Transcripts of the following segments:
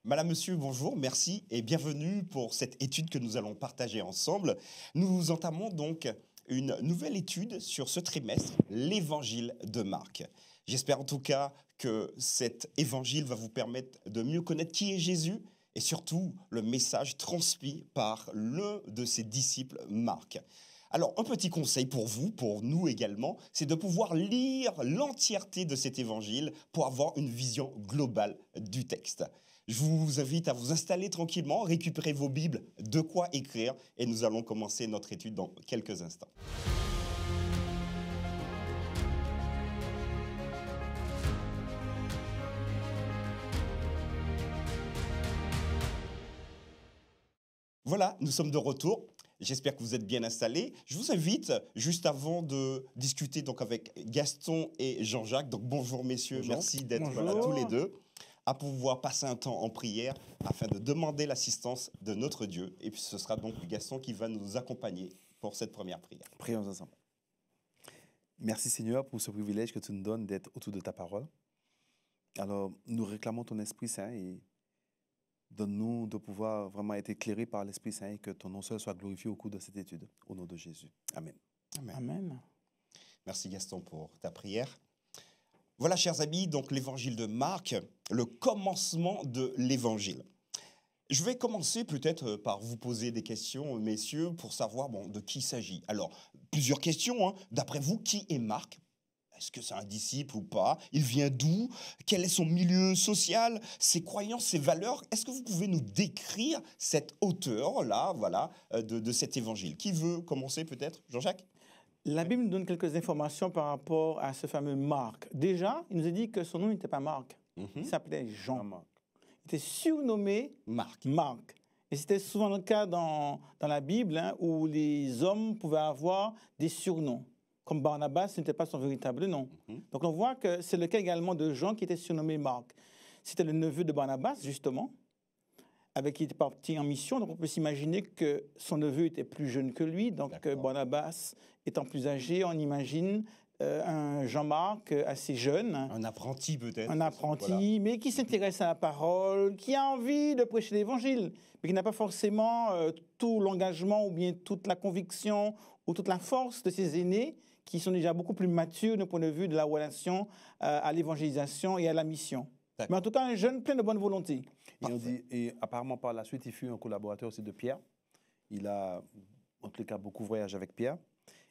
Madame, Monsieur, bonjour, merci et bienvenue pour cette étude que nous allons partager ensemble. Nous entamons donc une nouvelle étude sur ce trimestre, l'évangile de Marc. J'espère en tout cas que cet évangile va vous permettre de mieux connaître qui est Jésus et surtout le message transmis par l'un de ses disciples, Marc. Alors, un petit conseil pour vous, pour nous également, c'est de pouvoir lire l'entièreté de cet évangile pour avoir une vision globale du texte. Je vous invite à vous installer tranquillement, récupérer vos Bibles, de quoi écrire, et nous allons commencer notre étude dans quelques instants. Voilà, nous sommes de retour. J'espère que vous êtes bien installés. Je vous invite, juste avant de discuter donc avec Gaston et Jean-Jacques, donc bonjour messieurs, Bonjour. merci d'être là tous les deux, à pouvoir passer un temps en prière afin de demander l'assistance de notre Dieu. Et puis ce sera donc Gaston qui va nous accompagner pour cette première prière. Prions ensemble. Merci Seigneur pour ce privilège que tu nous donnes d'être autour de ta parole. Alors, nous réclamons ton Esprit Saint et donne-nous de pouvoir vraiment être éclairés par l'Esprit Saint et que ton nom seul soit glorifié au cours de cette étude. Au nom de Jésus. Amen. Amen. Amen. Merci Gaston pour ta prière. Voilà, chers amis, donc l'évangile de Marc, le commencement de l'évangile. Je vais commencer peut-être par vous poser des questions, messieurs, pour savoir de qui il s'agit. Alors, plusieurs questions. D'après vous, qui est Marc ? Est-ce que c'est un disciple ou pas ? Il vient d'où ? Quel est son milieu social ? Ses croyances, ses valeurs ? Est-ce que vous pouvez nous décrire cet auteur-là, voilà, de cet évangile ? Qui veut commencer peut-être ? Jean-Jacques ? La Bible nous donne quelques informations par rapport à ce fameux Marc. Déjà, il nous a dit que son nom n'était pas Marc. Il s'appelait Jean. Il était surnommé Marc. Et c'était souvent le cas dans la Bible où les hommes pouvaient avoir des surnoms. Comme Barnabas, ce n'était pas son véritable nom. Donc on voit que c'est le cas également de Jean qui était surnommé Marc. C'était le neveu de Barnabas, justement, avec qui il était parti en mission. Donc on peut s'imaginer que son neveu était plus jeune que lui. Donc Barnabas étant plus âgé, on imagine un Jean-Marc assez jeune. Un apprenti peut-être. Un apprenti, voilà. Mais qui s'intéresse à la parole, qui a envie de prêcher l'évangile, mais qui n'a pas forcément tout l'engagement ou bien toute la conviction ou toute la force de ses aînés qui sont déjà beaucoup plus matures du point de vue de la relation à l'évangélisation et à la mission. Mais en tout cas, un jeune plein de bonne volonté. Et apparemment, par la suite, il fut un collaborateur aussi de Pierre. Il a, en tout cas, beaucoup voyagé avec Pierre.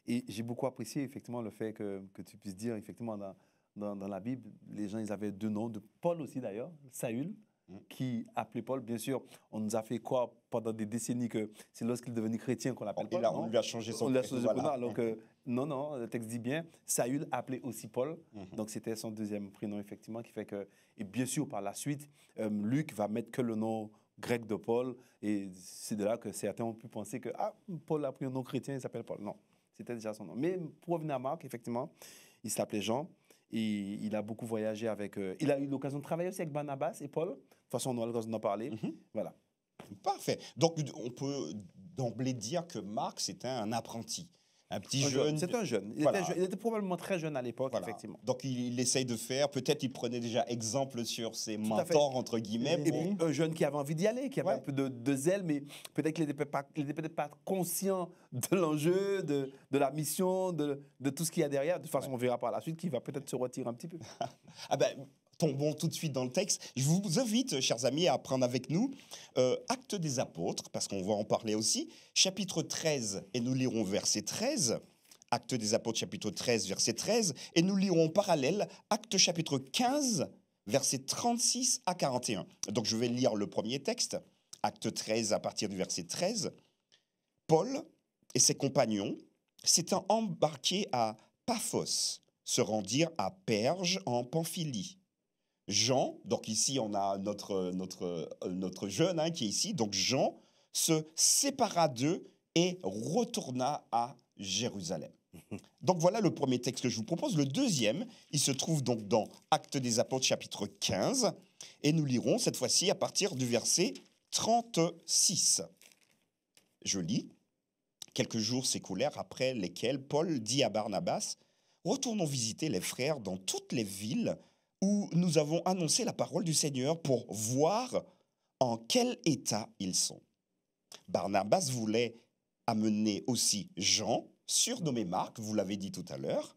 Et j'ai beaucoup apprécié, effectivement, le fait que tu puisses dire, effectivement, dans la Bible, les gens, ils avaient deux noms, de Paul aussi d'ailleurs, Saül, qui appelait Paul. Bien sûr, on nous a fait croire pendant des décennies que c'est lorsqu'il est devenu chrétien qu'on l'appelle Paul. On lui a changé son prénom. Voilà. Donc, non, le texte dit bien, Saül appelait aussi Paul. Donc, c'était son deuxième prénom, effectivement, qui fait que... Et bien sûr, par la suite, Luc va mettre que le nom grec de Paul. Et c'est de là que certains ont pu penser que Paul a pris un nom chrétien, il s'appelle Paul. Non, c'était déjà son nom. Mais pour revenir à Marc, effectivement, il s'appelait Jean. Et il a beaucoup voyagé avec... il a eu l'occasion de travailler aussi avec Barnabas et Paul. De toute façon, on aura l'occasion d'en parler. Voilà. Parfait. Donc, on peut d'emblée dire que Marc, c'était un apprenti. Un petit jeune. C'est un jeune. Il était probablement très jeune à l'époque, effectivement. Donc, il essaye de faire. Peut-être il prenait déjà exemple sur ses mentors, entre guillemets. Et puis, un jeune qui avait envie d'y aller, qui avait un peu de zèle, mais peut-être qu'il n'était peut-être pas conscient de l'enjeu, de la mission, de tout ce qu'il y a derrière. De toute façon, on verra par la suite qu'il va peut-être se retirer un petit peu. Tombons tout de suite dans le texte. Je vous invite, chers amis, à prendre avec nous Actes des Apôtres, parce qu'on va en parler aussi, chapitre 13, et nous lirons verset 13. Actes des Apôtres, chapitre 13, verset 13, et nous lirons en parallèle Actes chapitre 15, verset 36 à 41. Donc je vais lire le premier texte, Actes 13 à partir du verset 13. Paul et ses compagnons s'étant embarqués à Paphos, se rendirent à Perge en Pamphylie. Jean, donc ici on a notre jeune qui est ici, donc Jean se sépara d'eux et retourna à Jérusalem. Donc voilà le premier texte que je vous propose. Le deuxième, il se trouve donc dans Actes des Apôtres chapitre 15 et nous lirons cette fois-ci à partir du verset 36. Je lis. Quelques jours s'écoulèrent après lesquels Paul dit à Barnabas « Retournons visiter les frères dans toutes les villes où nous avons annoncé la parole du Seigneur pour voir en quel état ils sont. Barnabas voulait amener aussi Jean, surnommé Marc, vous l'avez dit tout à l'heure,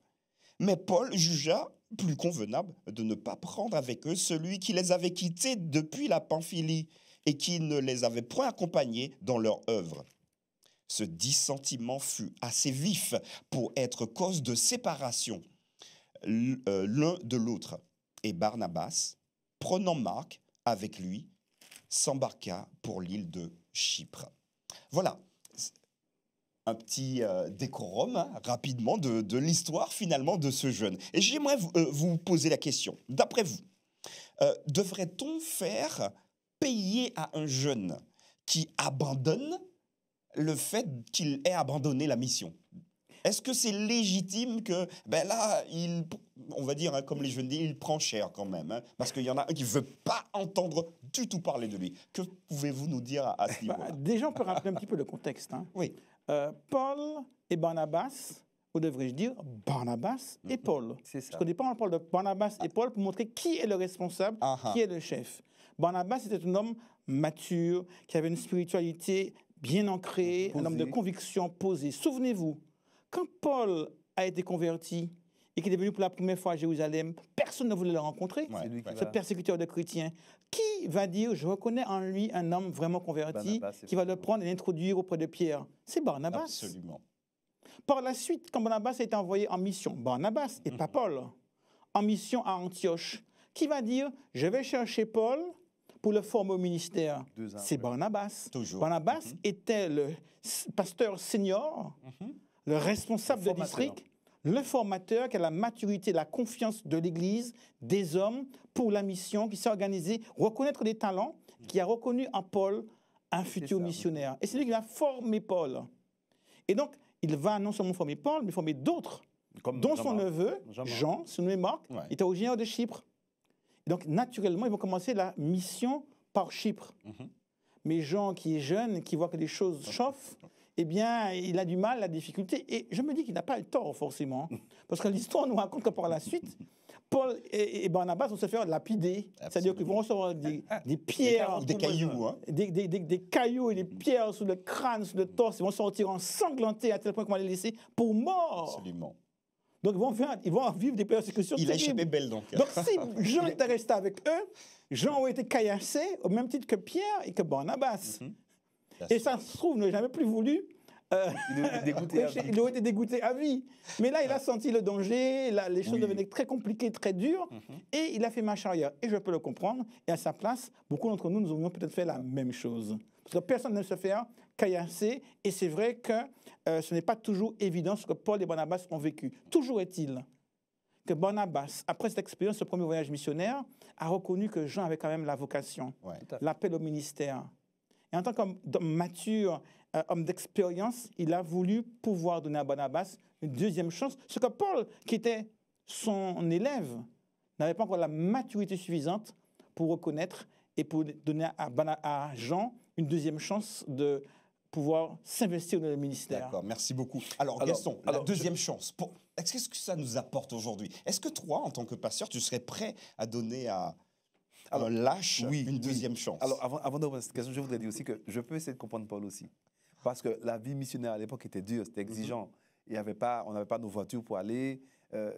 mais Paul jugea plus convenable de ne pas prendre avec eux celui qui les avait quittés depuis la Pamphylie et qui ne les avait point accompagnés dans leur œuvre. Ce dissentiment fut assez vif pour être cause de séparation l'un de l'autre. Et Barnabas, prenant Marc avec lui, s'embarqua pour l'île de Chypre. Voilà, un petit décorum rapidement de l'histoire finalement de ce jeune. Et j'aimerais vous poser la question. D'après vous, devrait-on faire payer à un jeune qui abandonne le fait qu'il ait abandonné la mission? Est-ce que c'est légitime que, ben là, on va dire, hein, comme les jeunes disent, il prend cher quand même, hein, parce qu'il y en a un qui ne veut pas entendre du tout parler de lui. Que pouvez-vous nous dire à ce niveau-là? Déjà, on peut rappeler un petit peu le contexte. Hein. Oui. Paul et Barnabas, ou devrais-je dire Barnabas et Paul. C'est ça. Parce qu'au départ, on parle de Barnabas et Paul pour montrer qui est le responsable, qui est le chef. Barnabas était un homme mature, qui avait une spiritualité bien ancrée, un homme de conviction posée. Souvenez-vous, quand Paul a été converti et qu'il est venu pour la première fois à Jérusalem, personne ne voulait le rencontrer, ce persécuteur de chrétiens. Qui va dire, je reconnais en lui un homme vraiment converti, qui va le prendre et l'introduire auprès de Pierre? C'est Barnabas. Absolument. Par la suite, quand Barnabas a été envoyé en mission, Barnabas et pas Paul, en mission à Antioche, qui va dire, je vais chercher Paul pour le former au ministère? C'est Barnabas. Toujours. Barnabas était le pasteur senior, le responsable de district, le formateur qui a la maturité, la confiance de l'Église, des hommes pour la mission, qui s'est organisé, reconnaître les talents, qui a reconnu en Paul un futur missionnaire. Et c'est lui qui a formé Paul. Et donc, il va non seulement former Paul, mais former d'autres, dont son neveu, Jean, surnommé Marc, était originaire de Chypre. Et donc, naturellement, ils vont commencer la mission par Chypre. Mais Jean, qui est jeune, qui voit que les choses chauffent, eh bien, il a du mal, la difficulté. Et je me dis qu'il n'a pas le tort, forcément. Parce que l'histoire nous raconte que par la suite, Paul et Barnabas vont se faire lapider. C'est-à-dire qu'ils vont recevoir des pierres. Des cailloux. Hein. Des cailloux et des pierres sous le crâne, sous le torse. Ils vont sortir ensanglantés à tel point qu'on va les laisser pour mort. Absolument. Donc, ils vont vivre des persécutions Il terribles. a échappé belle, donc. Donc, si Jean était resté avec eux, Jean aurait été caillassé au même titre que Pierre et que Barnabas. Et ça se trouve, il n'a jamais plus voulu. Il aurait été dégoûté à vie. Mais là, il a senti le danger, les choses devenaient très compliquées, très dures, et il a fait marche arrière. Et je peux le comprendre. Et à sa place, beaucoup d'entre nous, nous aurions peut-être fait la même chose. Parce que personne ne se fait caillasser. Et c'est vrai que ce n'est pas toujours évident ce que Paul et Barnabas ont vécu. Toujours est-il que Barnabas, après cette expérience, ce premier voyage missionnaire, a reconnu que Jean avait quand même la vocation, l'appel au ministère. Et en tant qu'homme mature, homme d'expérience, il a voulu pouvoir donner à Barnabas une deuxième chance. Ce que Paul, qui était son élève, n'avait pas encore la maturité suffisante pour reconnaître et pour donner à Jean une deuxième chance de pouvoir s'investir dans le ministère. D'accord, merci beaucoup. Alors Gaston, la deuxième chance, qu'est-ce que ça nous apporte aujourd'hui? Est-ce que toi, en tant que pasteur, tu serais prêt à donner à un lâche une deuxième chance? Alors, avant de répondre à cette question, je voudrais dire aussi que je peux essayer de comprendre Paul aussi. Parce que la vie missionnaire à l'époque était dure, c'était exigeant. On n'avait pas nos voitures pour aller,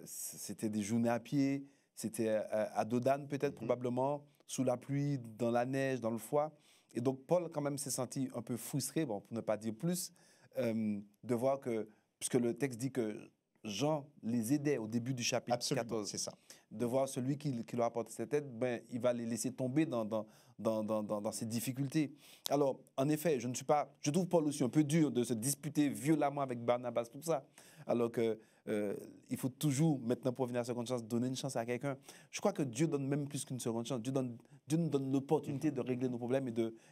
c'était des journées à pied, c'était à dos d'âne peut-être, probablement, sous la pluie, dans la neige, dans le froid. Et donc Paul quand même s'est senti un peu frustré, bon, pour ne pas dire plus, de voir que, puisque le texte dit que Jean les aidait au début du chapitre 14, c'est ça. De voir celui qui leur apporte cette aide, ben, il va les laisser tomber dans ces difficultés. Alors, en effet, je trouve Paul aussi un peu dur de se disputer violemment avec Barnabas pour ça, alors que il faut toujours, maintenant pour venir à seconde chance, donner une chance à quelqu'un. Je crois que Dieu donne même plus qu'une seconde chance. Dieu nous donne l'opportunité de régler nos problèmes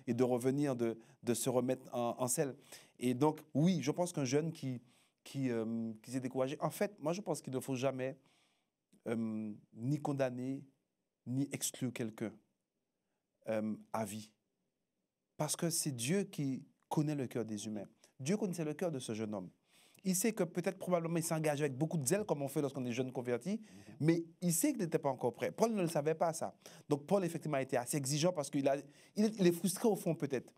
et de revenir, de se remettre en selle. Et donc, oui, je pense qu'un jeune qui s'est découragé, en fait, moi je pense qu'il ne faut jamais ni condamner, ni exclure quelqu'un à vie. Parce que c'est Dieu qui connaît le cœur des humains. Dieu connaissait le cœur de ce jeune homme. Il sait que peut-être probablement il s'engage avec beaucoup de zèle, comme on fait lorsqu'on est jeune converti, mais il sait qu'il n'était pas encore prêt. Paul ne le savait pas, ça. Donc Paul, effectivement, a été assez exigeant parce qu'il il est frustré au fond, peut-être.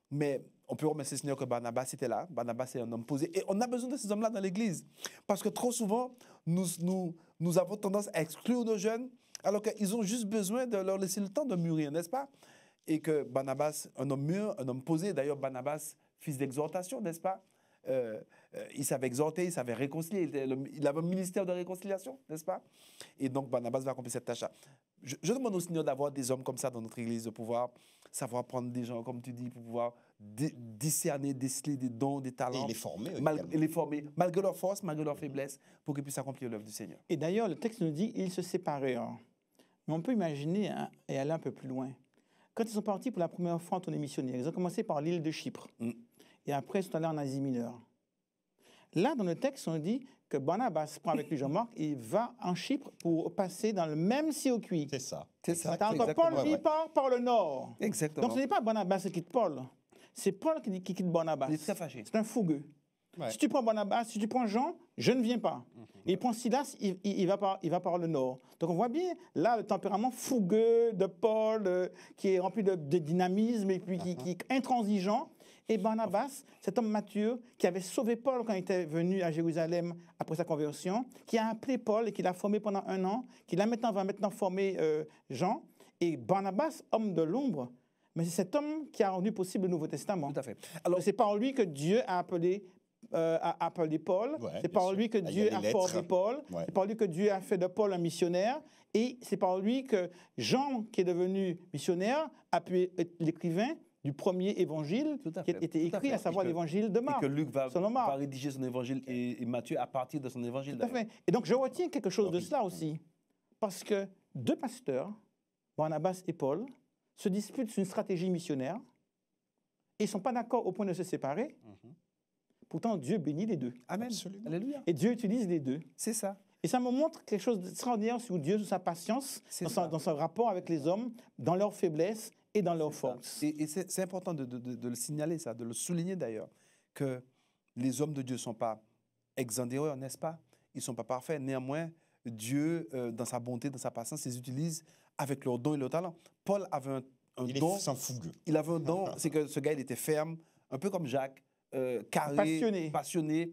Mais on peut remercier le Seigneur que Barnabas était là. Barnabas est un homme posé. Et on a besoin de ces hommes-là dans l'Église. Parce que trop souvent, nous avons tendance à exclure nos jeunes, alors qu'ils ont juste besoin de leur laisser le temps de mûrir, n'est-ce pas? Et que Barnabas, un homme mûr, un homme posé, d'ailleurs Barnabas, fils d'exhortation, n'est-ce pas? Il savait exhorter, il savait réconcilier, il avait un ministère de réconciliation, n'est-ce pas? Et donc Barnabas va accomplir cette tâche-là. Je demande au Seigneur d'avoir des hommes comme ça dans notre Église, de pouvoir savoir prendre des gens, comme tu dis, pour pouvoir discerner, déceler des dons, des talents. Et les former. Et les former, malgré leur force, malgré leur faiblesse, pour qu'ils puissent accomplir l'œuvre du Seigneur. Et d'ailleurs, le texte nous dit ils se séparèrent. Mais on peut imaginer et aller un peu plus loin. Quand ils sont partis pour la première fois en tournée missionnaire, ils ont commencé par l'île de Chypre. Et après, ils sont allés en Asie mineure. Là, dans le texte, on dit que Barnabas prend avec lui Jean-Marc et va en Chypre pour passer dans le même circuit. C'est ça. C'est ça. Encore Paul, il part par le nord. Exactement. Donc, ce n'est pas Barnabas qui quitte Paul. C'est Paul qui quitte Barnabas. Il est très fâché. C'est un fougueux. Ouais. Si tu prends Barnabas, si tu prends Jean, je ne viens pas. Et il prend Silas, il va par le nord. Donc on voit bien là le tempérament fougueux de Paul qui est rempli de dynamisme et puis qui est intransigeant. Et Barnabas, cet homme mature qui avait sauvé Paul quand il était venu à Jérusalem après sa conversion, qui a appelé Paul et qui l'a formé pendant 1 an, qui va maintenant former Jean. Et Barnabas, homme de l'ombre, mais c'est cet homme qui a rendu possible le Nouveau Testament. Tout à fait. Alors c'est par lui que Dieu a appelé Paul, c'est par lui que Dieu a formé Paul, c'est par lui que Dieu a fait de Paul un missionnaire, et c'est par lui que Jean, qui est devenu missionnaire, a pu être l'écrivain du premier évangile qui a été écrit, à savoir l'évangile de Marc. Et que Luc va rédiger son évangile et Matthieu à partir de son évangile. Tout à fait. Et donc je retiens quelque chose de cela aussi, parce que 2 pasteurs, Barnabas et Paul, se disputent sur une stratégie missionnaire, et ils ne sont pas d'accord au point de se séparer. Pourtant, Dieu bénit les deux. Amen. Absolument. Alléluia. Et Dieu utilise les deux. C'est ça. Et ça me montre quelque chose d'extraordinaire sur Dieu, sur sa patience, dans son rapport avec les hommes, dans leur faiblesse et dans leur force. Et c'est important de le signaler, ça, de le souligner d'ailleurs, que les hommes de Dieu ne sont pas exempts d'erreur, n'est-ce pas? Ils ne sont pas parfaits. Néanmoins, Dieu, dans sa bonté, dans sa patience, les utilise avec leurs dons et leurs talents. Paul avait un don. Il est fougueux. Il avait un don, c'est que ce gars, il était ferme, un peu comme Jacques, carré, passionné.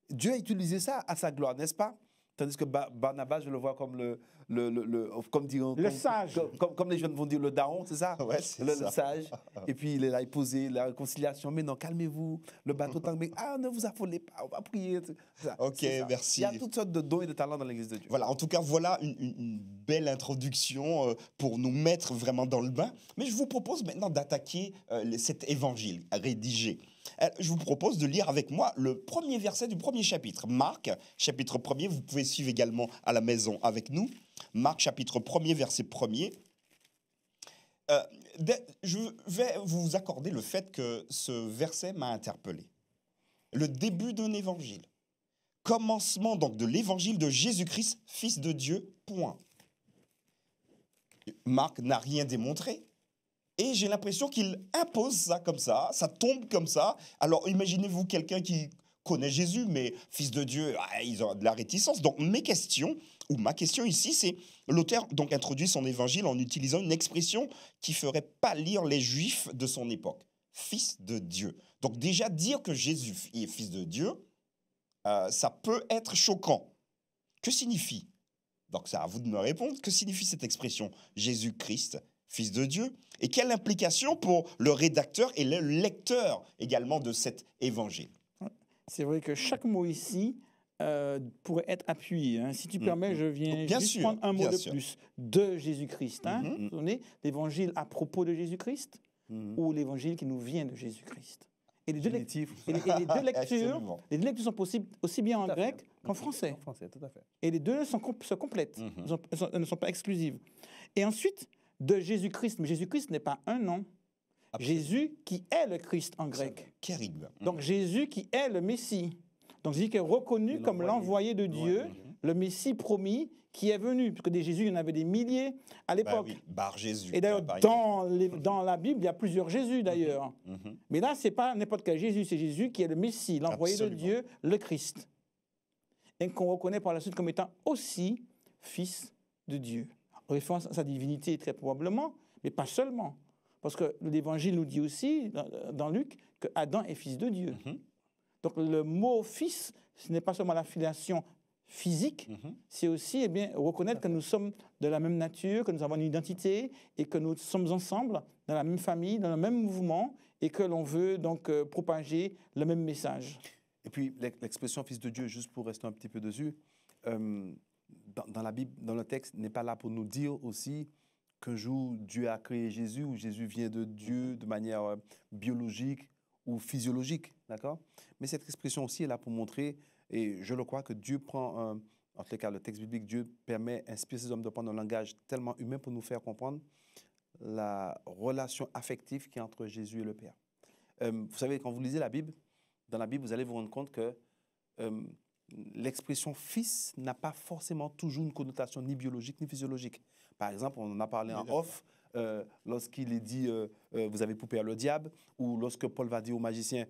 Dieu a utilisé ça à sa gloire, n'est-ce pas? Tandis que Barnabas, je le vois comme sage. Comme les jeunes vont dire, le daron, c'est ça? Ouais, c'est le sage. Et puis il est là, il posait la réconciliation. Mais non, calmez-vous. Le bateau tangue. Ah, ne vous affolez pas, on va prier. Ça, ok, merci. Il y a toutes sortes de dons et de talents dans l'Église de Dieu. Voilà, en tout cas, voilà une belle introduction pour nous mettre vraiment dans le bain. Mais je vous propose maintenant d'attaquer cet évangile rédigé. Je vous propose de lire avec moi le premier verset du premier chapitre. Marc, chapitre 1er, vous pouvez suivre également à la maison avec nous. Marc, chapitre 1er, verset 1er. Je vais vous accorder le fait que ce verset m'a interpellé. Le début d'un évangile. Commencement donc de l'évangile de Jésus-Christ, Fils de Dieu, point. Marc n'a rien démontré. Et j'ai l'impression qu'il impose ça comme ça tombe comme ça. Alors imaginez-vous quelqu'un qui connaît Jésus, mais Fils de Dieu, ils ont de la réticence. Donc ma question ici, c'est l'auteur donc introduit son évangile en utilisant une expression qui ferait pâlir les Juifs de son époque. Fils de Dieu. Donc déjà dire que Jésus est Fils de Dieu, ça peut être choquant. Que signifie? Donc c'est à vous de me répondre. Que signifie cette expression Jésus-Christ, Fils de Dieu? Et quelle implication pour le rédacteur et le lecteur également de cet évangile? C'est vrai que chaque mot ici pourrait être appuyé. Hein. Si tu permets, je viens juste prendre un mot de plus. De Jésus-Christ. L'évangile à propos de Jésus-Christ ou l'évangile qui nous vient de Jésus-Christ. Et les deux lectures sont possibles aussi bien en grec qu'en français. En français, tout à fait. Et les deux se complètent. Elles ne sont pas exclusives. Et ensuite, de Jésus-Christ. Mais Jésus-Christ n'est pas un nom. Absolument. Jésus qui est le Christ en grec. Kérigme. Donc Jésus qui est le Messie. Donc Jésus qui est reconnu comme l'envoyé de Dieu, le Messie promis qui est venu, puisque des Jésus, il y en avait des milliers à l'époque. Oui, Bar Jésus. Et d'ailleurs, dans la Bible, il y a plusieurs Jésus d'ailleurs. Mais là, ce n'est pas n'importe quel Jésus, c'est Jésus qui est le Messie, l'envoyé de Dieu, le Christ. Et qu'on reconnaît par la suite comme étant aussi fils de Dieu. En référence à sa divinité, très probablement, mais pas seulement. Parce que l'Évangile nous dit aussi, dans Luc, que Adam est fils de Dieu. Donc le mot fils, ce n'est pas seulement la filiation physique, c'est aussi reconnaître que nous sommes de la même nature, que nous avons une identité et que nous sommes ensemble dans la même famille, dans le même mouvement et que l'on veut donc propager le même message. Et puis l'expression fils de Dieu, juste pour rester un petit peu dessus, dans la Bible, dans le texte, n'est pas là pour nous dire aussi qu'un jour Dieu a créé Jésus ou Jésus vient de Dieu de manière biologique ou physiologique, d'accord? Mais cette expression aussi est là pour montrer, et je le crois, que Dieu prend, en tout cas le texte biblique, Dieu inspire ces hommes de prendre un langage tellement humain pour nous faire comprendre la relation affective qui est entre Jésus et le Père. Vous savez, quand vous lisez la Bible, dans la Bible, vous allez vous rendre compte que l'expression fils n'a pas forcément toujours une connotation ni biologique ni physiologique. Par exemple, on en a parlé en off, lorsqu'il est dit vous avez pour père le diable, ou lorsque Paul va dire au magicien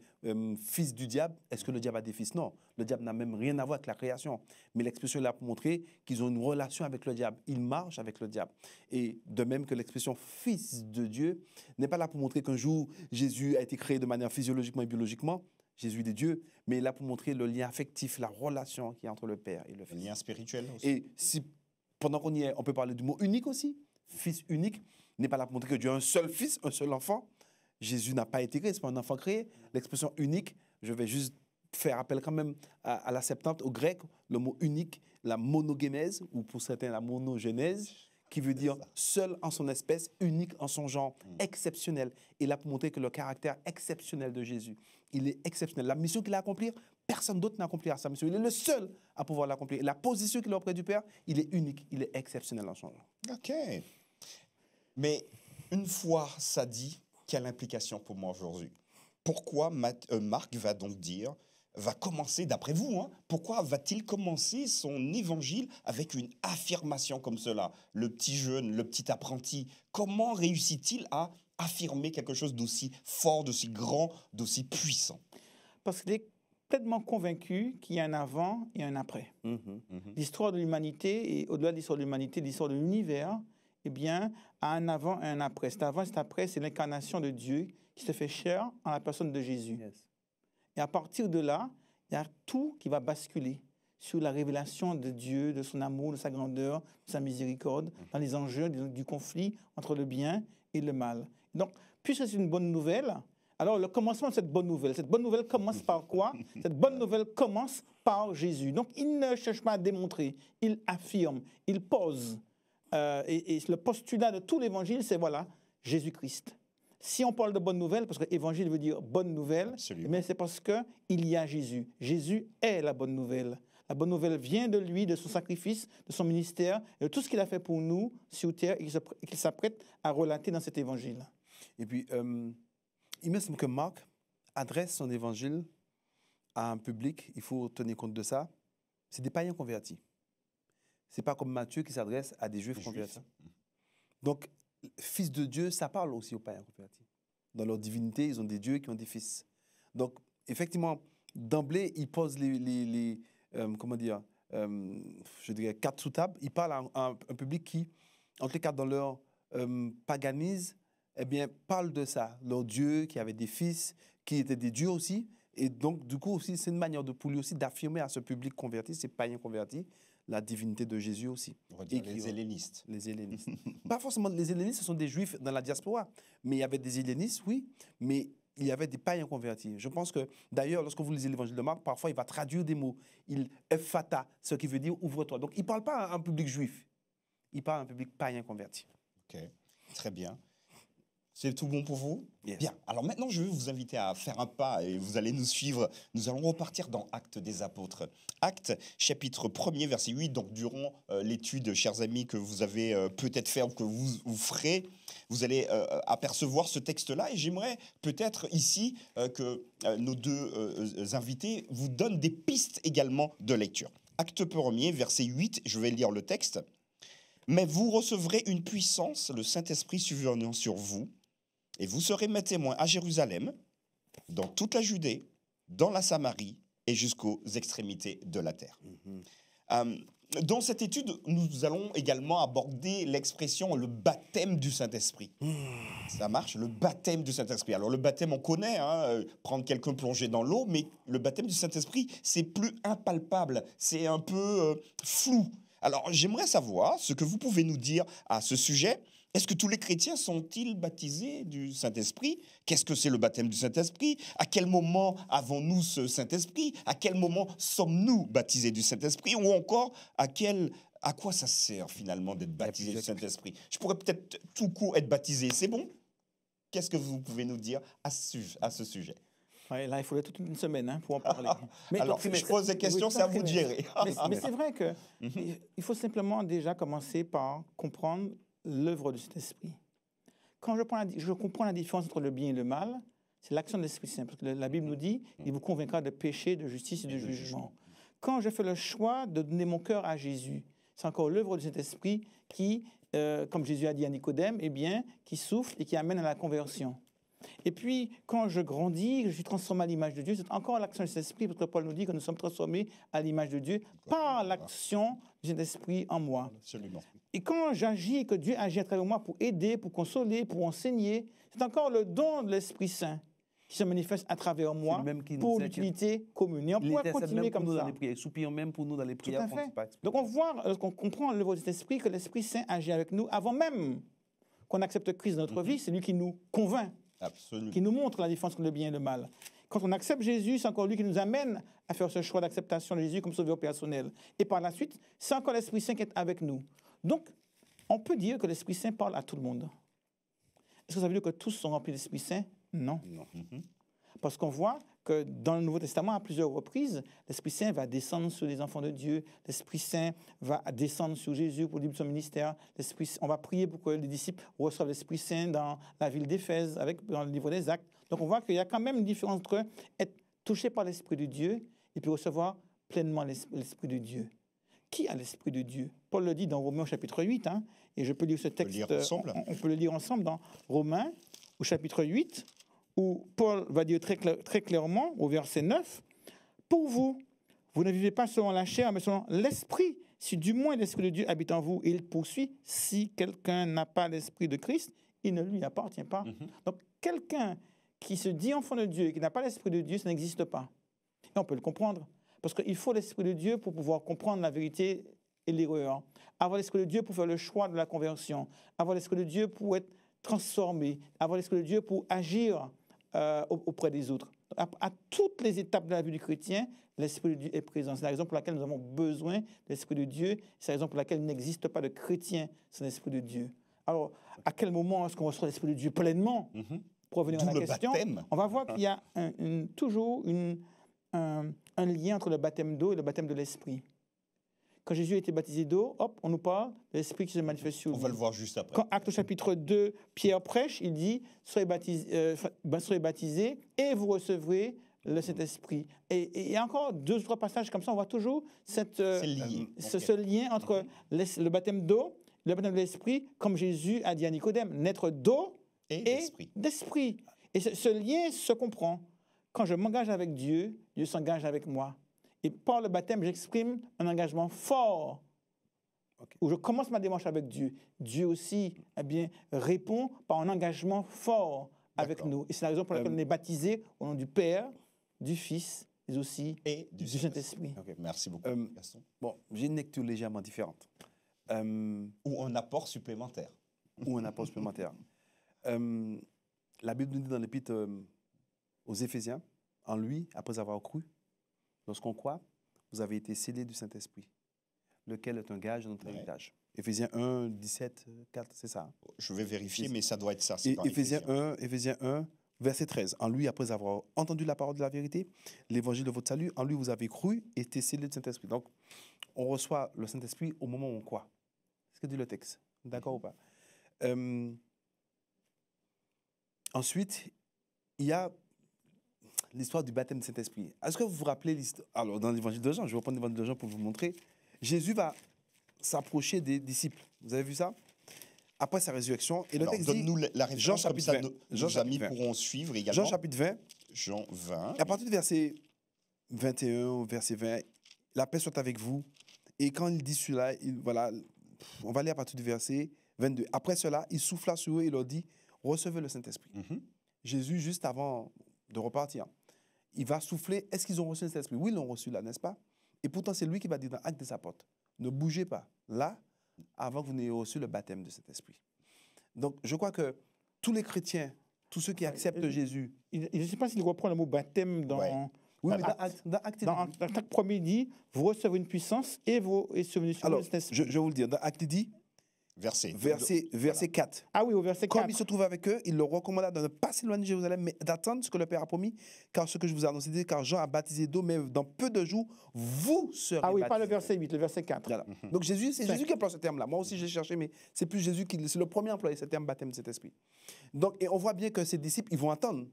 fils du diable, est-ce que le diable a des fils? Non, le diable n'a même rien à voir avec la création. Mais l'expression est là pour montrer qu'ils ont une relation avec le diable, ils marchent avec le diable. Et de même que l'expression fils de Dieu n'est pas là pour montrer qu'un jour Jésus a été créé de manière physiologiquement et biologiquement, Jésus est Dieu, mais là pour montrer le lien affectif, la relation qui est entre le Père et le Fils. Le lien spirituel aussi. Et si, pendant qu'on y est, on peut parler du mot unique aussi. Fils unique n'est pas là pour montrer que Dieu a un seul fils, un seul enfant. Jésus n'a pas été créé, ce n'est pas un enfant créé. L'expression unique, je vais juste faire appel quand même à la Septante, au grec, le mot unique, la monogénèse, ou pour certains la monogénèse, qui veut dire seul en son espèce, unique en son genre, exceptionnel. Et là pour montrer que le caractère exceptionnel de Jésus, il est exceptionnel. La mission qu'il a à accomplir, personne d'autre n'accomplira sa mission. Il est le seul à pouvoir l'accomplir. La position qu'il a auprès du Père, il est unique, il est exceptionnel en son genre. OK. Mais une fois ça dit, quelle implication pour moi aujourd'hui? Pourquoi Marc va donc dire, va commencer, d'après vous, pourquoi va-t-il commencer son évangile avec une affirmation comme cela? Le petit jeune, le petit apprenti, comment réussit-il à affirmer quelque chose d'aussi fort, d'aussi grand, d'aussi puissant? Parce qu'il est pleinement convaincu qu'il y a un avant et un après. L'histoire de l'humanité, et au-delà de l'histoire de l'humanité, l'histoire de l'univers, eh bien, a un avant et un après. Cet avant et cet après, c'est l'incarnation de Dieu qui se fait chair en la personne de Jésus. Yes. Et à partir de là, il y a tout qui va basculer sur la révélation de Dieu, de son amour, de sa grandeur, de sa miséricorde, dans les enjeux du conflit entre le bien et le mal. Donc, puisque c'est une bonne nouvelle, alors le commencement de cette bonne nouvelle commence par quoi? Cette bonne nouvelle commence par Jésus. Donc, il ne cherche pas à démontrer, il affirme, il pose. Et le postulat de tout l'évangile, c'est voilà, Jésus-Christ. Si on parle de bonne nouvelle, parce que évangile veut dire bonne nouvelle, mais c'est parce qu'il y a Jésus. Jésus est la bonne nouvelle. La bonne nouvelle vient de lui, de son sacrifice, de son ministère, et de tout ce qu'il a fait pour nous sur terre et qu'il s'apprête à relater dans cet évangile. Et puis, il me semble que Marc adresse son évangile à un public, il faut tenir compte de ça, c'est des païens convertis. Ce n'est pas comme Matthieu qui s'adresse à des Juifs convertis. Donc, fils de Dieu, ça parle aussi aux païens convertis. Dans leur divinité, ils ont des dieux qui ont des fils. Donc, effectivement, d'emblée, il pose comment dire, je dirais, cartes sous table. Il parle à un public qui, en tout cas dans leur paganisme, eh bien, parle de ça. Leur Dieu qui avait des fils, qui étaient des dieux aussi. Et donc, du coup, aussi, c'est une manière pour lui aussi d'affirmer à ce public converti, ces païens convertis, la divinité de Jésus aussi. On va dire les hellénistes. Les hellénistes. Pas forcément les hellénistes, ce sont des juifs dans la diaspora. Mais il y avait des hellénistes, oui, mais il y avait des païens convertis. Je pense que, d'ailleurs, lorsque vous lisez l'évangile de Marc, parfois il va traduire des mots. Il ephata, ce qui veut dire ouvre-toi. Donc il ne parle pas à un public juif, il parle à un public païen converti. Ok, très bien. C'est tout bon pour vous? Yes. Bien. Alors maintenant, je vais vous inviter à faire un pas et vous allez nous suivre. Nous allons repartir dans Actes des Apôtres. Actes, chapitre 1er, verset 8. Donc, durant l'étude, chers amis, que vous avez peut-être fait ou que vous ferez, vous allez apercevoir ce texte-là. Et j'aimerais peut-être ici que nos deux invités vous donnent des pistes également de lecture. Acte 1er, verset 8, je vais lire le texte. « Mais vous recevrez une puissance, le Saint-Esprit survenant sur vous, et vous serez mes témoins à Jérusalem, dans toute la Judée, dans la Samarie et jusqu'aux extrémités de la terre. Dans cette étude, nous allons également aborder l'expression « le baptême du Saint-Esprit ». Ça marche, le baptême du Saint-Esprit. Alors le baptême, on connaît, prendre quelqu'un plongé dans l'eau, mais le baptême du Saint-Esprit, c'est plus impalpable, c'est un peu flou. Alors j'aimerais savoir ce que vous pouvez nous dire à ce sujet. Est-ce que tous les chrétiens sont-ils baptisés du Saint-Esprit? Qu'est-ce que c'est le baptême du Saint-Esprit? À quel moment avons-nous ce Saint-Esprit? À quel moment sommes-nous baptisés du Saint-Esprit? Ou encore, à quoi ça sert finalement d'être baptisé du Saint-Esprit? Je pourrais peut-être tout court être baptisé, c'est bon? Qu'est-ce que vous pouvez nous dire à ce sujet? Ouais, là, il faudrait toute une semaine pour en parler. Mais alors, je pose des questions, c'est à vous de gérer. Mais c'est vrai qu'il faut simplement déjà commencer par comprendre l'œuvre du Saint-Esprit. Quand je comprends la différence entre le bien et le mal, c'est l'action de l'Esprit Saint. Parce que la Bible nous dit, il vous convaincra de péché, de justice et de jugement. Quand je fais le choix de donner mon cœur à Jésus, c'est encore l'œuvre du Saint-Esprit qui, comme Jésus a dit à Nicodème, qui souffle et qui amène à la conversion. Et puis, quand je grandis, je suis transformé à l'image de Dieu, c'est encore l'action du Saint-Esprit, parce que Paul nous dit que nous sommes transformés à l'image de Dieu par l'action du Saint-Esprit en moi. Absolument. Et quand j'agis et que Dieu agit à travers moi pour aider, pour consoler, pour enseigner, c'est encore le don de l'Esprit Saint qui se manifeste à travers moi pour l'utilité commune. Et on pourrait continuer comme ça. Soupirant même pour nous dans les prières. Tout à fait. Donc on voit, lorsqu'on comprend l'œuvre de cet Esprit, que l'Esprit Saint agit avec nous avant même qu'on accepte Christ dans notre vie. C'est lui qui nous convainc. Absolument. Qui nous montre la différence entre le bien et le mal. Quand on accepte Jésus, c'est encore lui qui nous amène à faire ce choix d'acceptation de Jésus comme sauveur personnel. Et par la suite, c'est encore l'Esprit Saint qui est avec nous. Donc, on peut dire que l'Esprit Saint parle à tout le monde. Est-ce que ça veut dire que tous sont remplis de l'Esprit Saint? Non. Parce qu'on voit que dans le Nouveau Testament, à plusieurs reprises, l'Esprit Saint va descendre sur les enfants de Dieu. L'Esprit Saint va descendre sur Jésus pour le début de son ministère. On va prier pour que les disciples reçoivent l'Esprit Saint dans la ville d'Éphèse, dans le livre des Actes. Donc on voit qu'il y a quand même une différence entre être touché par l'Esprit de Dieu et puis recevoir pleinement l'Esprit de Dieu. Qui a l'Esprit de Dieu? Paul le dit dans Romains au chapitre 8, et je peux lire ce texte. On peut le lire ensemble dans Romains au chapitre 8, où Paul va dire très clairement, au verset 9, « Pour vous, vous ne vivez pas selon la chair, mais selon l'Esprit, si du moins l'Esprit de Dieu habite en vous. » Et il poursuit, « Si quelqu'un n'a pas l'Esprit de Christ, il ne lui appartient pas. » Donc, quelqu'un qui se dit enfant de Dieu et qui n'a pas l'Esprit de Dieu, ça n'existe pas. Et on peut le comprendre, parce qu'il faut l'Esprit de Dieu pour pouvoir comprendre la vérité et l'erreur. Avoir l'Esprit de Dieu pour faire le choix de la conversion. Avoir l'Esprit de Dieu pour être transformé. Avoir l'Esprit de Dieu pour agir auprès des autres. À toutes les étapes de la vie du chrétien, l'Esprit de Dieu est présent. C'est la raison pour laquelle nous avons besoin de l'Esprit de Dieu. C'est la raison pour laquelle il n'existe pas de chrétien sans l'Esprit de Dieu. Alors, à quel moment est-ce qu'on reçoit l'Esprit de Dieu pleinement? Pour revenir à la question, on va voir qu'il y a toujours un lien entre le baptême d'eau et le baptême de l'Esprit. Quand Jésus a été baptisé d'eau, hop, on nous parle de l'Esprit qui se manifeste sur lui. On va le voir juste après. Quand Acte chapitre 2, Pierre prêche, il dit « Soyez baptisés et vous recevrez le Saint-Esprit. » Et il y a encore 2 ou 3 passages comme ça, on voit toujours ce lien entre le baptême d'eau, le baptême de l'Esprit, comme Jésus a dit à Nicodème, naître d'eau et d'esprit. Et ce lien se comprend. Quand je m'engage avec Dieu, Dieu s'engage avec moi. Et par le baptême, j'exprime un engagement fort. Où je commence ma démarche avec Dieu. Dieu aussi, répond par un engagement fort avec nous. Et c'est la raison pour laquelle on est baptisé au nom du Père, du Fils, mais aussi du Saint-Esprit. Merci beaucoup, Gaston. Bon, j'ai une lecture légèrement différente. Ou un apport supplémentaire. La Bible nous dit dans l'Épître aux Éphésiens, en lui, après avoir cru, lorsqu'on croit, vous avez été scellés du Saint-Esprit, lequel est un gage de notre héritage. Éphésiens 1, 17, 4, c'est ça. Je vais vérifier, mais ça doit être ça. Éphésiens 1, verset 13. En lui, après avoir entendu la parole de la vérité, l'évangile de votre salut, en lui vous avez cru et été scellés du Saint-Esprit. Donc, on reçoit le Saint-Esprit au moment où on croit. C'est ce que dit le texte. D'accord ou pas? Ensuite, il y a l'histoire du baptême du Saint-Esprit. Est-ce que vous vous rappelez l'histoire? Alors, dans l'évangile de Jean, je vais reprendre l'évangile de Jean pour vous montrer. Jésus va s'approcher des disciples. Vous avez vu ça? Après sa résurrection. Et le texte dit, donne-nous la référence, Jean comme ça chapitre 20. nos amis pourront suivre également. Jean chapitre 20. Jean 20. À partir du verset 21 au verset 20, la paix soit avec vous. Et quand il dit cela, voilà, on va lire à partir du verset 22. Après cela, il souffla sur eux et leur dit, recevez le Saint-Esprit. Jésus, juste avant de repartir, il va souffler. Est-ce qu'ils ont reçu le Saint-Esprit? Oui, ils l'ont reçu là, n'est-ce pas? Et pourtant, c'est lui qui va dire dans Actes des Apôtres, ne bougez pas là avant que vous n'ayez reçu le baptême de cet esprit. Donc, je crois que tous les chrétiens, tous ceux qui acceptent Jésus... Je ne sais pas s'il reprend le mot baptême dans... Ouais. Oui, mais dans Actes... Dans Acte 1er, il dit, vous recevez une puissance et vous êtes venus sur Alors, le Saint-Esprit. je vais vous le dire. Dans Actes, il dit, verset 4. Ah oui, au verset 4. Comme il se trouvait avec eux, il leur recommanda de ne pas s'éloigner de Jérusalem, mais d'attendre ce que le Père a promis, car ce que je vous ai annoncé, car Jean a baptisé d'eau, mais dans peu de jours, vous serez Ah oui, baptisés. pas le verset 8, le verset 4. Voilà. Donc Jésus, c'est Jésus qui emploie ce terme-là. Moi aussi, j'ai cherché, mais c'est plus Jésus qui... C'est le premier à employer ce terme baptême de cet esprit. Donc, et on voit bien que ces disciples, ils vont attendre.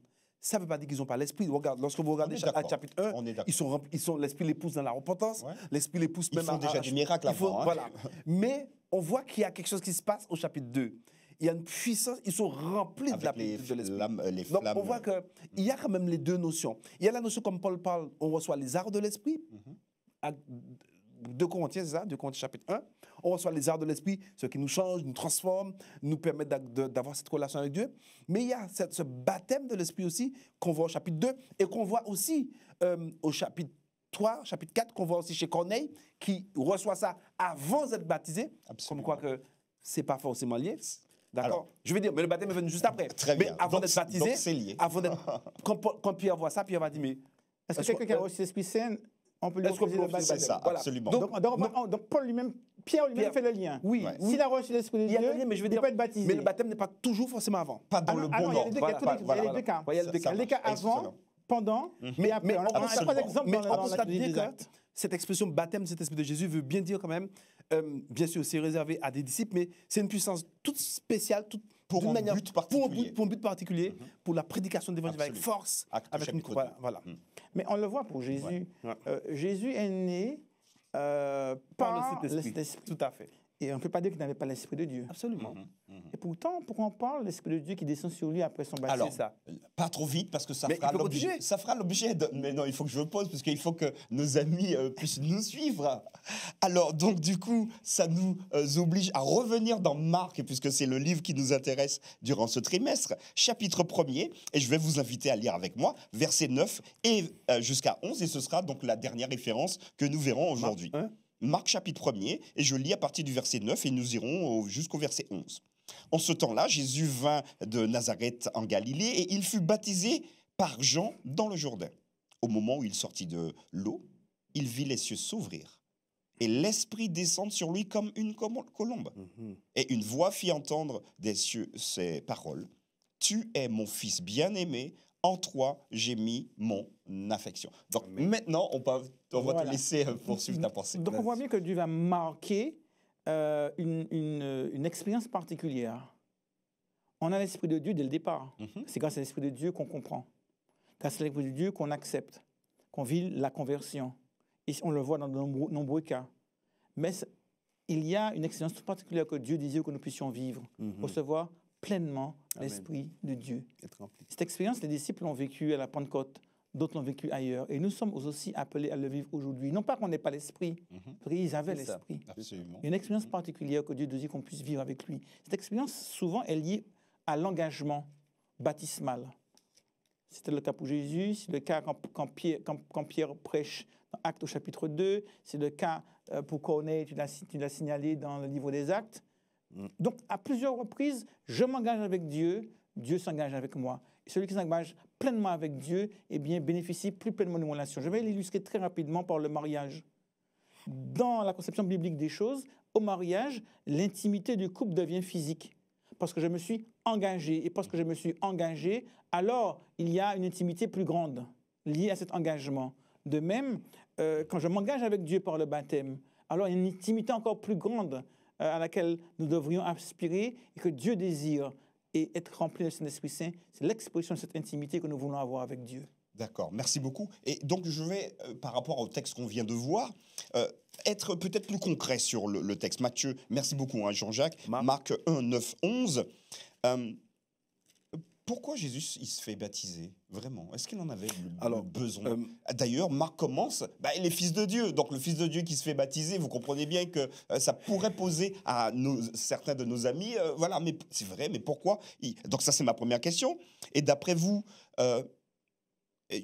Ça ne veut pas dire qu'ils n'ont pas l'esprit. Regarde, lorsque vous regardez Actes chapitre 1, l'esprit les pousse dans la repentance. Ouais. L'esprit les pousse même Ils font déjà des miracles avant. Hein. Voilà. Mais on voit qu'il y a quelque chose qui se passe au chapitre 2. Il y a une puissance, ils sont remplis de la puissance de l'esprit. Donc on voit qu'il y a quand même les deux notions. Il y a la notion, comme Paul parle, on reçoit les arts de l'esprit. 2 Corinthiens, c'est ça, 2 Corinthiens chapitre 1. On reçoit les arts de l'esprit, ce qui nous change, nous transforme, nous permet d'avoir cette relation avec Dieu. Mais il y a ce baptême de l'esprit aussi qu'on voit au chapitre 2 et qu'on voit aussi au chapitre 3, chapitre 4, qu'on voit aussi chez Corneille, qui reçoit ça avant d'être baptisé. Absolument. Comme quoi que ce n'est pas forcément lié. D'accord. Alors, je vais dire, mais le baptême est venu juste après. Très bien. Mais avant Donc, d'être baptisé, donc c'est lié. quand Pierre voit ça, Pierre va dire, mais... Est-ce que quelqu'un qui a reçu l'Esprit Saint, on peut lui Est-ce qu'on refuser peut le refuser baptême? C'est ça, Voilà. absolument. Donc Paul lui-même, Pierre lui-même fait le lien. Oui, Ouais. S'il a reçu l'Esprit de il y a Dieu, le lien, mais je veux il dire, peut être baptisé. mais le baptême n'est pas toujours forcément avant. Pas dans le bon il y a les ordre. deux cas, il y a les deux cas. Il y a les deux Ça cas. Les cas avant, Excellent. pendant, Mais et après. On a absolument. trois exemples Mais dans on la constate Bible bien des que Actes. cette expression baptême, cet esprit de Jésus veut bien dire quand même, bien sûr, c'est réservé à des disciples, mais c'est une puissance toute spéciale, Pour un but particulier. Pour un but particulier, pour la prédication de l'évangile avec Absolument. force, Acte avec une chapitre 2. voilà. Mais on le voit pour Jésus. Ouais. Jésus est né Par par le le Saint-Esprit. Saint-Esprit. Tout à fait. Et on ne peut pas dire qu'il n'avait pas l'Esprit de Dieu. Absolument. Et pourtant, pourquoi on parle de l'Esprit de Dieu qui descend sur lui après son baptême? Alors, C'est ça. pas trop vite parce que ça Mais fera il peut l'objet. continuer. Ça fera l'objet. Mais non, il faut que je me pose parce qu'il faut que nos amis puissent nous suivre. Alors, donc, du coup, ça nous oblige à revenir dans Marc, puisque c'est le livre qui nous intéresse durant ce trimestre, chapitre 1er. Et je vais vous inviter à lire avec moi, verset 9 et jusqu'à 11. Et ce sera donc la dernière référence que nous verrons aujourd'hui. Marc chapitre 1er, et je lis à partir du verset 9 et nous irons jusqu'au verset 11. En ce temps-là, Jésus vint de Nazareth en Galilée et il fut baptisé par Jean dans le Jourdain. Au moment où il sortit de l'eau, il vit les cieux s'ouvrir et l'Esprit descendre sur lui comme une colombe. Et une voix fit entendre des cieux ces paroles. « Tu es mon fils bien-aimé, en toi j'ai mis mon affection. » Donc maintenant, on va te laisser poursuivre ta pensée. Donc on voit bien que Dieu va marquer une expérience particulière. On a l'Esprit de Dieu dès le départ. C'est grâce à l'Esprit de Dieu qu'on comprend. Grâce à l'Esprit de Dieu qu'on accepte, qu'on vit la conversion. Et on le voit dans de nombreux cas. Mais il y a une expérience toute particulière que Dieu désire que nous puissions vivre, recevoir pleinement l'Esprit de Dieu. Cette expérience, les disciples l'ont vécue à la Pentecôte, d'autres l'ont vécue ailleurs. Et nous sommes aussi appelés à le vivre aujourd'hui. Non pas qu'on n'ait pas l'Esprit, parce qu'ils avaient l'Esprit. Absolument. Il y a une expérience particulière que Dieu désire qu'on puisse vivre avec lui. Cette expérience, souvent, est liée à l'engagement baptismal. C'était le cas pour Jésus, c'est le cas quand Pierre prêche dans Actes au chapitre 2, c'est le cas pour Corneille, tu l'as signalé dans le livre des Actes. Donc, à plusieurs reprises, je m'engage avec Dieu, Dieu s'engage avec moi. Et celui qui s'engage pleinement avec Dieu, eh bien, bénéficie plus pleinement de mon relation. Je vais l'illustrer très rapidement par le mariage. Dans la conception biblique des choses, au mariage, l'intimité du couple devient physique. Parce que je me suis engagé. Et parce que je me suis engagé, alors il y a une intimité plus grande liée à cet engagement. De même, quand je m'engage avec Dieu par le baptême, alors il y a une intimité encore plus grande à laquelle nous devrions aspirer et que Dieu désire. Et être rempli de son Esprit Saint, c'est l'expression de cette intimité que nous voulons avoir avec Dieu. D'accord, merci beaucoup. Et donc, je vais, par rapport au texte qu'on vient de voir, être peut-être plus concret sur le texte. Matthieu, merci beaucoup, hein, Jean-Jacques. Marc 1, 9, 11. Pourquoi Jésus il se fait baptiser, vraiment? Est-ce qu'il en avait le besoin? D'ailleurs, Marc commence, il est fils de Dieu. Donc, le fils de Dieu qui se fait baptiser, vous comprenez bien que ça pourrait poser à certains de nos amis, voilà, mais c'est vrai, mais pourquoi? Donc, ça, c'est ma première question. Et d'après vous,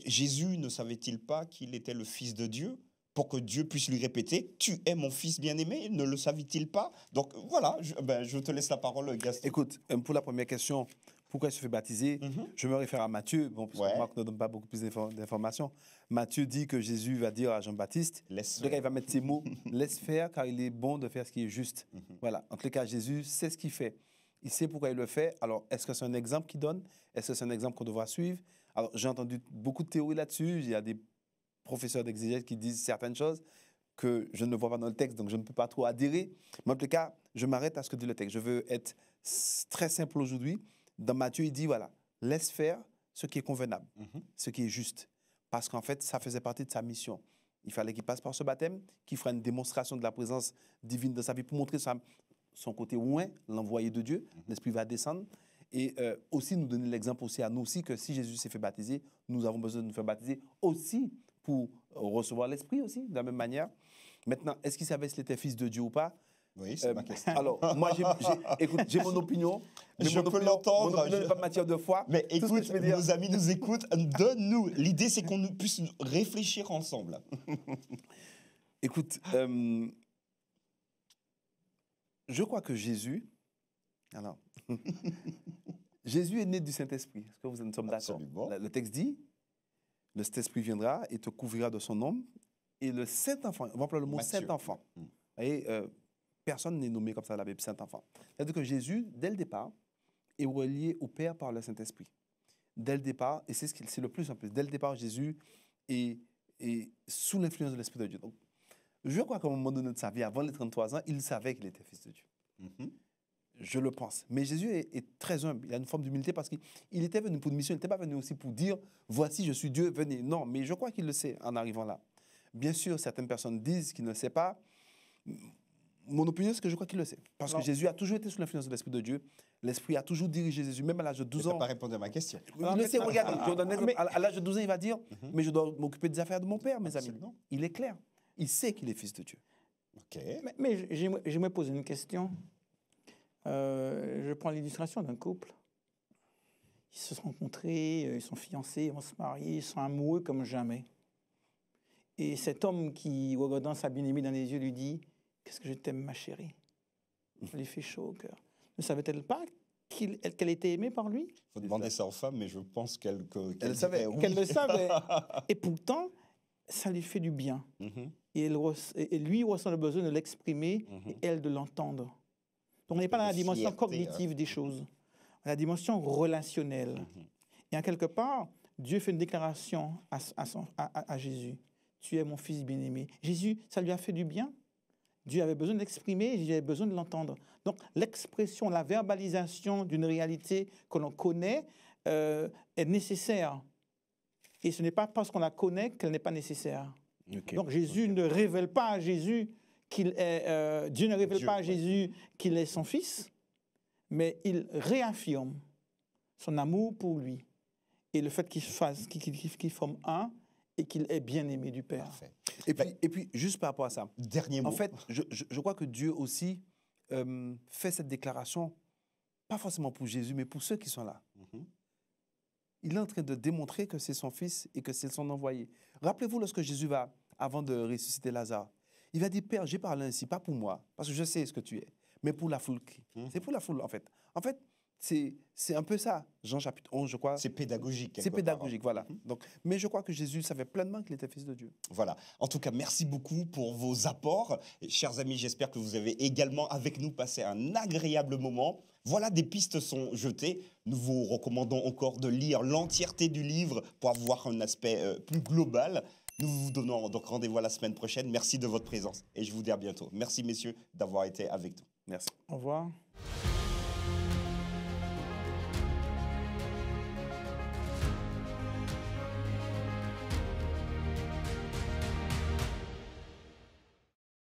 Jésus ne savait-il pas qu'il était le fils de Dieu? Pour que Dieu puisse lui répéter, tu es mon fils bien-aimé, ne le savait-il pas? Donc voilà, je te laisse la parole, Gaston. Écoute, pour la première question, pourquoi il se fait baptiser? Je me réfère à Matthieu, parce que Marc ne donne pas beaucoup plus d'informations. Matthieu dit que Jésus va dire à Jean-Baptiste, il va mettre ces mots, laisse faire car il est bon de faire ce qui est juste. Voilà, en tous les cas, Jésus sait ce qu'il fait. Il sait pourquoi il le fait. Alors, est-ce que c'est un exemple qu'il donne? Est-ce que c'est un exemple qu'on devra suivre? Alors, j'ai entendu beaucoup de théories là-dessus. Il y a des professeurs d'exégèse qui disent certaines choses que je ne vois pas dans le texte, donc je ne peux pas trop adhérer. Mais en tout cas, je m'arrête à ce que dit le texte. Je veux être très simple aujourd'hui. Dans Matthieu, il dit, voilà, laisse faire ce qui est convenable, ce qui est juste. Parce qu'en fait, ça faisait partie de sa mission. Il fallait qu'il passe par ce baptême, qu'il fera une démonstration de la présence divine dans sa vie pour montrer son côté loin, l'envoyé de Dieu. L'Esprit va descendre. Et aussi nous donner l'exemple aussi à nous aussi que si Jésus s'est fait baptiser, nous avons besoin de nous faire baptiser aussi pour recevoir l'Esprit aussi, de la même manière. Maintenant, est-ce qu'il savait s'il était fils de Dieu ou pas? Oui, c'est ma question. Alors, moi, écoute, j'ai mon opinion. Je peux l'entendre. Mon opinion n'est pas matière de foi. Mais écoute, nos amis nous écoutent. Donne-nous. L'idée, c'est qu'on puisse réfléchir ensemble. Écoute, je crois que Jésus... Alors, Jésus est né du Saint-Esprit. Est-ce que nous sommes d'accord? Le texte dit, le Saint-Esprit viendra et te couvrira de son nom. Et le Saint-Enfant, on va employer le mot Saint-Enfant. Vous voyez, personne n'est nommé comme ça dans la Bible, Saint-Enfant. C'est-à-dire que Jésus, dès le départ, est relié au Père par le Saint-Esprit. Dès le départ, et c'est le plus en plus, dès le départ, Jésus est sous l'influence de l'Esprit de Dieu. Donc, je crois qu'à un moment donné de sa vie, avant les 33 ans, il savait qu'il était fils de Dieu. Je le pense. Mais Jésus est très humble. Il a une forme d'humilité parce qu'il était venu pour une mission. Il n'était pas venu aussi pour dire, voici, je suis Dieu, venez. Non, mais je crois qu'il le sait en arrivant là. Bien sûr, certaines personnes disent qu'il ne le sait pas. Mon opinion, c'est que je crois qu'il le sait. Parce que Jésus a toujours été sous l'influence de l'Esprit de Dieu. L'Esprit a toujours dirigé Jésus, même à l'âge de 12 ans. Tu n'as pas répondu à ma question. Il le sait, regardez. Je donne un exemple. À l'âge de 12 ans, il va dire, mais je dois m'occuper des affaires de mon Père, mes amis. Il est clair. Il sait qu'il est fils de Dieu. Okay. Mais j'aimerais poser une question. Je prends l'illustration d'un couple. Ils se sont rencontrés, ils sont fiancés, ils vont se marier, ils sont amoureux comme jamais. Et cet homme qui, regardant sa bien-aimée dans les yeux, lui dit « Qu'est-ce que je t'aime, ma chérie ?» Ça lui fait chaud au cœur. Ne savait-elle pas qu'elle était aimée par lui? Il faut demander ça aux femmes, mais je pense qu'elle savait. Oui. Qu'elle le savait. Et pourtant, ça lui fait du bien. Et lui ressent le besoin de l'exprimer et elle de l'entendre. Donc, on n'est pas dans la dimension cognitive des choses, la dimension relationnelle. Et en quelque part, Dieu fait une déclaration à Jésus. Tu es mon fils bien-aimé. Jésus, ça lui a fait du bien. Dieu avait besoin de l'exprimer, Jésus avait besoin de l'entendre. Donc, l'expression, la verbalisation d'une réalité que l'on connaît est nécessaire. Et ce n'est pas parce qu'on la connaît qu'elle n'est pas nécessaire. Donc, Jésus ne révèle pas à Jésus Dieu ne révèle pas à Jésus qu'il est son fils, mais il réaffirme son amour pour lui et le fait qu'il forme un et qu'il est bien-aimé du Père. Parfait. Et puis, juste par rapport à ça, dernier mot. En fait, je crois que Dieu aussi fait cette déclaration, pas forcément pour Jésus, mais pour ceux qui sont là. Il est en train de démontrer que c'est son fils et que c'est son envoyé. Rappelez-vous lorsque Jésus va, avant de ressusciter Lazare, il va dire, Père, j'ai parlé ainsi, pas pour moi, parce que je sais ce que tu es, mais pour la foule. C'est pour la foule, en fait. En fait, c'est un peu ça, Jean chapitre 11, je crois. C'est pédagogique. C'est pédagogique, voilà. Donc, mais je crois que Jésus savait pleinement qu'il était fils de Dieu. Voilà. En tout cas, merci beaucoup pour vos apports. Et, chers amis, j'espère que vous avez également, avec nous, passé un agréable moment. Voilà, des pistes sont jetées. Nous vous recommandons encore de lire l'entièreté du livre pour avoir un aspect plus global. Nous vous donnons donc rendez-vous la semaine prochaine. Merci de votre présence et je vous dis à bientôt. Merci, messieurs, d'avoir été avec nous. Merci. Au revoir.